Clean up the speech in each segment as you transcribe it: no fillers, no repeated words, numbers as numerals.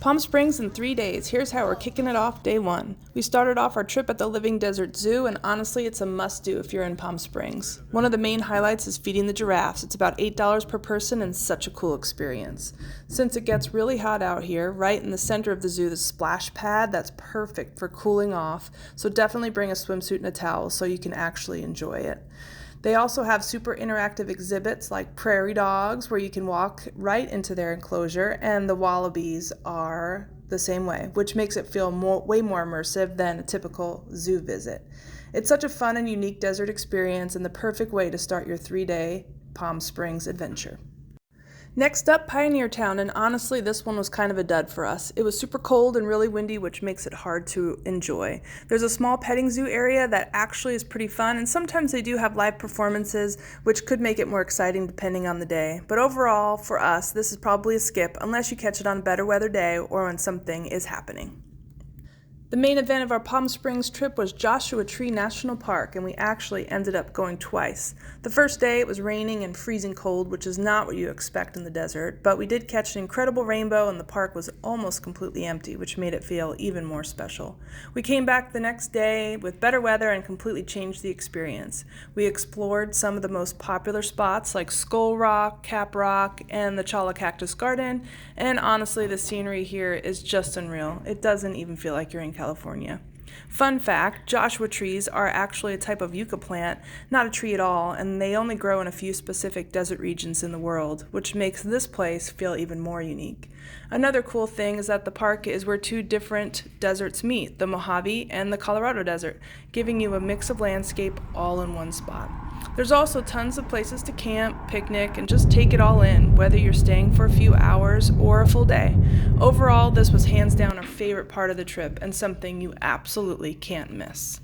Palm Springs in 3 days. Here's how we're kicking it off day one. We started off our trip at the Living Desert Zoo, and honestly, it's a must-do if you're in Palm Springs. One of the main highlights is feeding the giraffes. It's about $8 per person and such a cool experience. Since it gets really hot out here, right in the center of the zoo, the splash pad, that's perfect for cooling off, so definitely bring a swimsuit and a towel so you can actually enjoy it. They also have super interactive exhibits like prairie dogs where you can walk right into their enclosure, and the wallabies are the same way, which makes it feel way more immersive than a typical zoo visit. It's such a fun and unique desert experience and the perfect way to start your 3-day Palm Springs adventure. Next up, Pioneer Town, and honestly, this one was kind of a dud for us. It was super cold and really windy, which makes it hard to enjoy. There's a small petting zoo area that actually is pretty fun, and sometimes they do have live performances, which could make it more exciting depending on the day. But overall, for us, this is probably a skip unless you catch it on a better weather day or when something is happening. The main event of our Palm Springs trip was Joshua Tree National Park, and we actually ended up going twice. The first day it was raining and freezing cold, which is not what you expect in the desert, but we did catch an incredible rainbow and the park was almost completely empty, which made it feel even more special. We came back the next day with better weather and completely changed the experience. We explored some of the most popular spots like Skull Rock, Cap Rock, and the Chala Cactus Garden, and honestly, the scenery here is just unreal. It doesn't even feel like you're in California. Fun fact, Joshua trees are actually a type of yucca plant, not a tree at all, and they only grow in a few specific desert regions in the world, which makes this place feel even more unique. Another cool thing is that the park is where two different deserts meet, the Mojave and the Colorado Desert, giving you a mix of landscape all in one spot. There's also tons of places to camp, picnic, and just take it all in, whether you're staying for a few hours or a full day. Overall, this was hands down our favorite part of the trip and something you absolutely can't miss.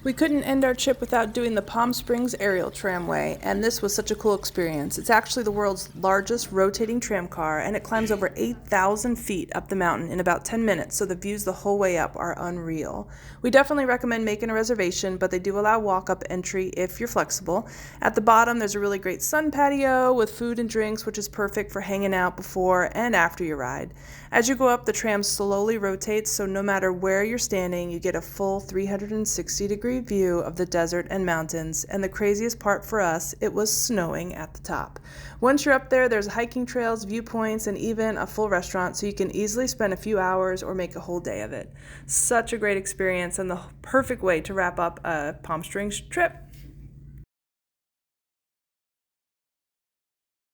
We couldn't end our trip without doing the Palm Springs Aerial Tramway, and this was such a cool experience. It's actually the world's largest rotating tram car, and it climbs over 8,000 feet up the mountain in about 10 minutes, so the views the whole way up are unreal. We definitely recommend making a reservation, but they do allow walk-up entry if you're flexible. At the bottom, there's a really great sun patio with food and drinks, which is perfect for hanging out before and after your ride. As you go up, the tram slowly rotates, so no matter where you're standing, you get a full 360-degree view of the desert and mountains, and the craziest part for us, it was snowing at the top. Once you're up there, there's hiking trails, viewpoints, and even a full restaurant, so you can easily spend a few hours or make a whole day of it. Such a great experience and the perfect way to wrap up a Palm Springs trip.